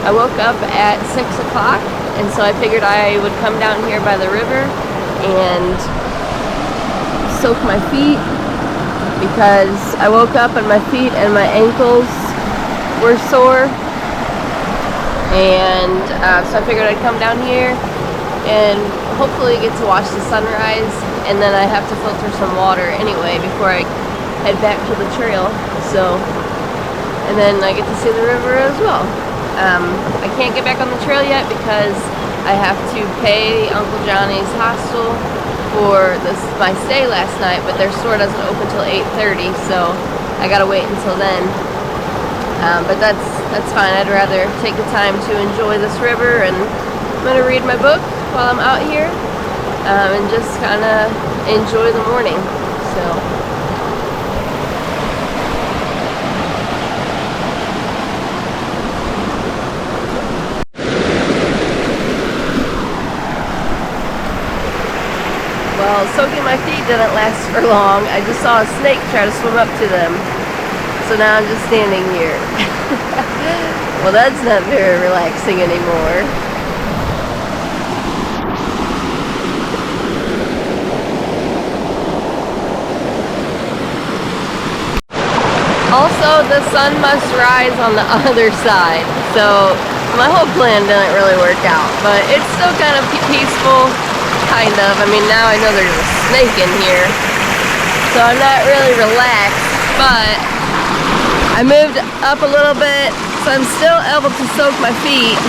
I woke up at 6 o'clock, and so I figured I would come down here by the river and soak my feet, because I woke up and my feet and my ankles were sore, and so I figured I'd come down here and hopefully get to watch the sunrise, and then I have to filter some water anyway before I head back to the trail, so, and then I get to see the river as well. I can't get back on the trail yet because I have to pay Uncle Johnny's hostel for my stay last night, but their store doesn't open till 8:30, so I gotta wait until then. But that's fine. I'd rather take the time to enjoy this river, and I'm gonna read my book while I'm out here, and just kind of enjoy the morning. So. Well, soaking my feet didn't last for long. I just saw a snake try to swim up to them. So now I'm just standing here. Well, that's not very relaxing anymore. Also, the sun must rise on the other side. So my whole plan didn't really work out, but it's still kind of peaceful. Kind of. I mean, now I know there's a snake in here, so I'm not really relaxed, but I moved up a little bit, so I'm still able to soak my feet.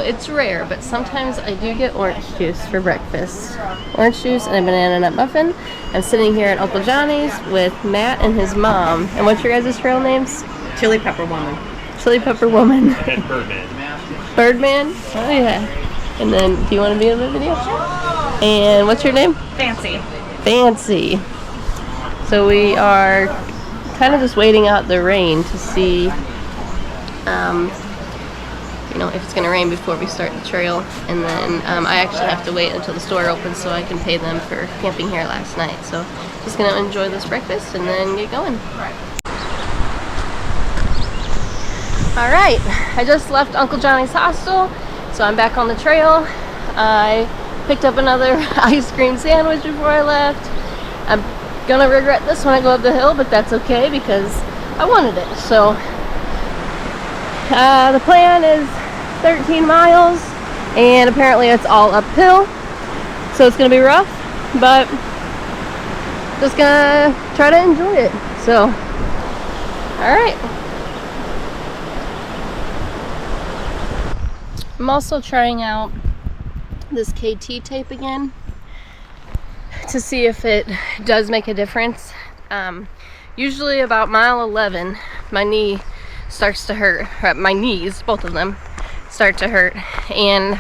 It's rare, but sometimes I do get orange juice for breakfast. Orange juice and a banana nut muffin. I'm sitting here at Uncle Johnny's with Matt and his mom. And what's your guys' trail names? Chili Pepper Woman. Chili Pepper Woman. And Birdman. Birdman? Oh yeah. And then, do you want to be in the video? And what's your name? Fancy. Fancy. So we are kind of just waiting out the rain to see you know, if it's going to rain before we start the trail, and then I actually have to wait until the store opens so I can pay them for camping here last night. So just going to enjoy this breakfast and then get going. Alright, I just left Uncle Johnny's hostel, so I'm back on the trail. I picked up another ice cream sandwich before I left. I'm going to regret this when I go up the hill, but that's okay because I wanted it. So the plan is 13 miles, and apparently it's all uphill, so it's gonna be rough, but just gonna try to enjoy it. So, alright. I'm also trying out this KT tape again to see if it does make a difference. Usually about mile 11, my knee starts to hurt. My knees, both of them, start to hurt. And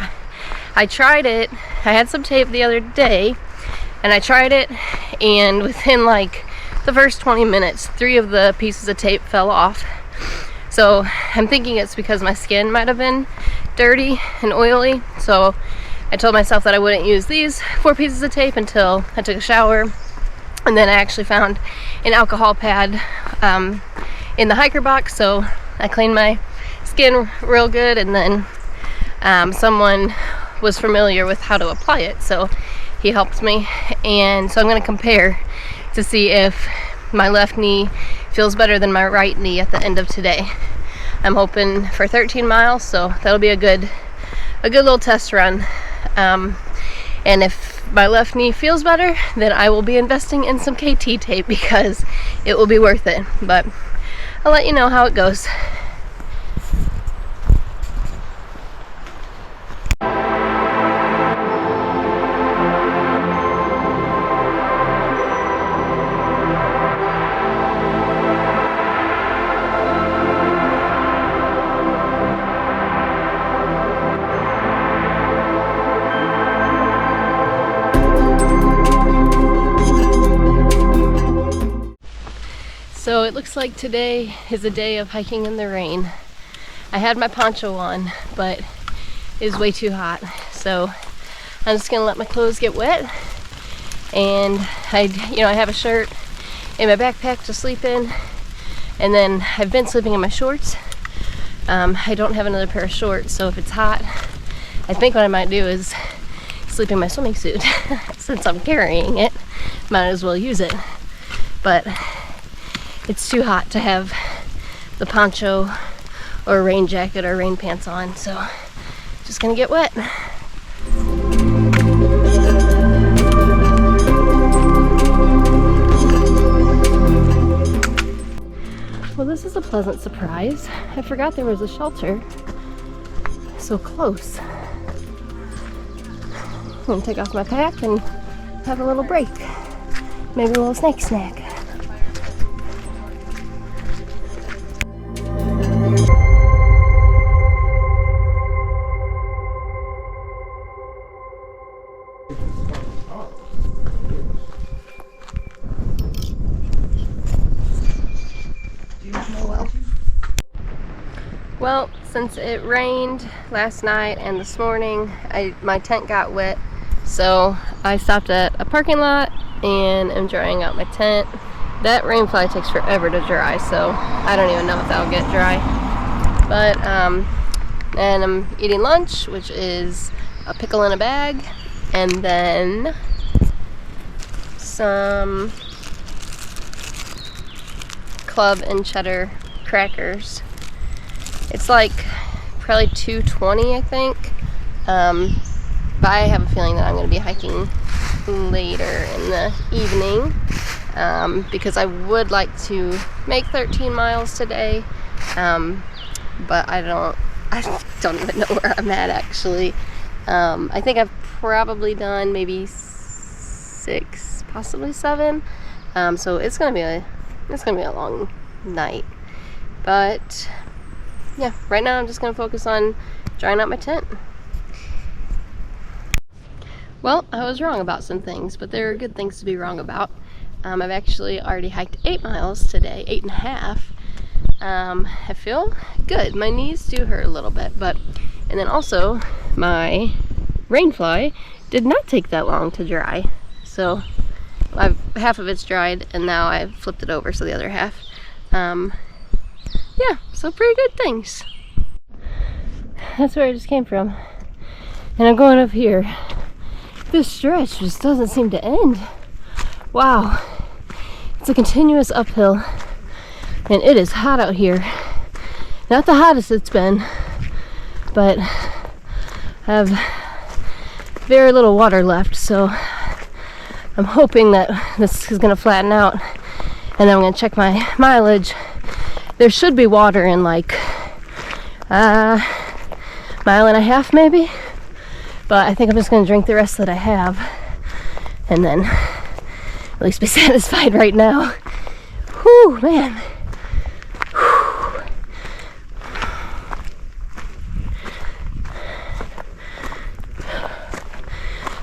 I tried it. I had some tape the other day, and I tried it, and within like the first 20 minutes, 3 of the pieces of tape fell off. So I'm thinking it's because my skin might have been dirty and oily. So I told myself that I wouldn't use these 4 pieces of tape until I took a shower And then I actually found an alcohol pad in the hiker box, so I cleaned my skin real good, and then someone was familiar with how to apply it, so he helped me. And so I'm going to compare to see if my left knee feels better than my right knee at the end of today. I'm hoping for 13 miles, so that'll be a good little test run. And if my left knee feels better, then I will be investing in some KT tape because it will be worth it. But I'll let you know how it goes. So it looks like today is a day of hiking in the rain. I had my poncho on, but it was way too hot. So I'm just gonna let my clothes get wet. And I have a shirt in my backpack to sleep in. And then I've been sleeping in my shorts. I don't have another pair of shorts, so if it's hot, I think what I might do is sleep in my swimming suit. Since I'm carrying it, might as well use it. But it's too hot to have the poncho or a rain jacket or rain pants on, so just gonna get wet. Well, this is a pleasant surprise. I forgot there was a shelter so close. I'm gonna take off my pack and have a little break. Maybe a little snack. Well, since it rained last night and this morning, my tent got wet, so I stopped at a parking lot and am drying out my tent. That rain fly takes forever to dry, so I don't even know if that'll get dry. But and I'm eating lunch, which is a pickle in a bag, and then some club and cheddar crackers. It's like probably 2:20, I think. But I have a feeling that I'm going to be hiking later in the evening because I would like to make 13 miles today. But I don't even know where I'm at actually. I think I've probably done maybe 6, possibly 7. So it's gonna be a long night. But yeah, right now I'm just gonna focus on drying out my tent. Well, I was wrong about some things, but there are good things to be wrong about. I've actually already hiked 8 miles today, 8.5. I feel good. My knees do hurt a little bit, and then also my rain fly did not take that long to dry. So half of it's dried, and now I've flipped it over, so the other half. Yeah, so pretty good things. That's where I just came from. And I'm going up here. This stretch just doesn't seem to end. Wow. It's a continuous uphill. And it is hot out here. Not the hottest it's been, but I have very little water left, so I'm hoping that this is going to flatten out. And then I'm going to check my mileage. There should be water in like a mile and a half maybe, but I think I'm just going to drink the rest that I have and then at least be satisfied right now. Whew, man. Whew.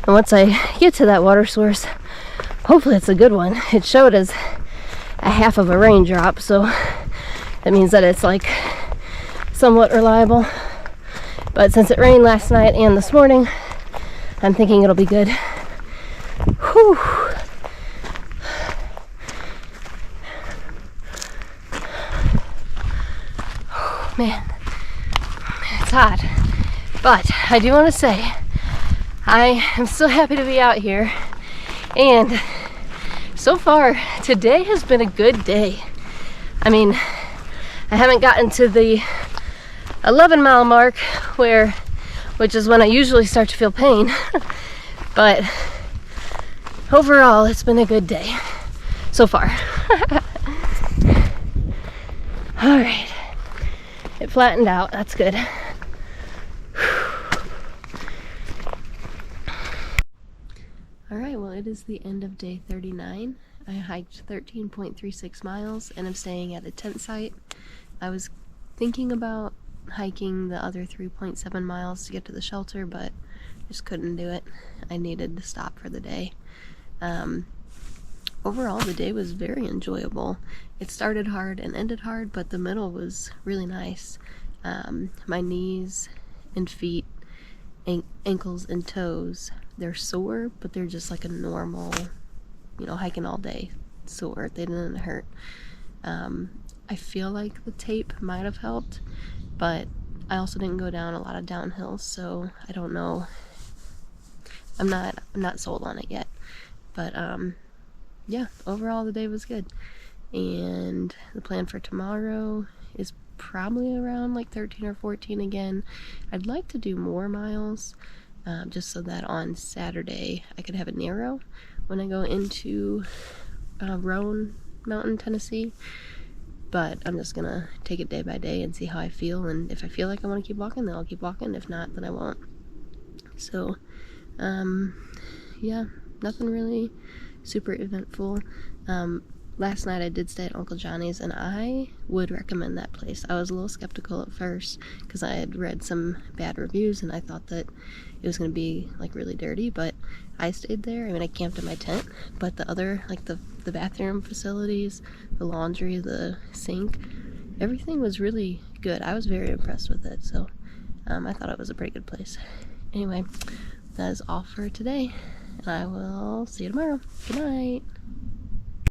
And once I get to that water source, hopefully it's a good one. It showed as a half of a raindrop, so that means that it's like somewhat reliable. But since it rained last night and this morning, I'm thinking it'll be good. Whew. man, it's hot. But I do want to say, I am so happy to be out here. And so far, today has been a good day. I mean, I haven't gotten to the 11-mile mark, which is when I usually start to feel pain. But overall, it's been a good day so far. All right, it flattened out. That's good. All right, well, it is the end of day 39. I hiked 13.36 miles and I'm staying at a tent site. I was thinking about hiking the other 3.7 miles to get to the shelter, but just couldn't do it. I needed to stop for the day. Overall, the day was very enjoyable. It started hard and ended hard, but the middle was really nice. My knees and feet, ankles and toes, they're sore, but they're just like a normal, hiking all day sore. They didn't hurt. I feel like the tape might have helped, but I also didn't go down a lot of downhills, so I don't know. I'm not sold on it yet, but yeah, overall the day was good. And the plan for tomorrow is probably around like 13 or 14 again. I'd like to do more miles, just so that on Saturday I could have a Nero when I go into Roan Mountain, Tennessee. But I'm just gonna take it day by day and see how I feel, and if I feel like I want to keep walking, then I'll keep walking. If not, then I won't. So yeah, nothing really super eventful. Last night I did stay at Uncle Johnny's, and I would recommend that place. I was a little skeptical at first because I had read some bad reviews and I thought that it was going to be like really dirty, but I stayed there. I mean, I camped in my tent, but the other, like the bathroom facilities, the laundry, the sink, everything was really good. I was very impressed with it, so I thought it was a pretty good place. Anyway, that is all for today, and I will see you tomorrow. Good night.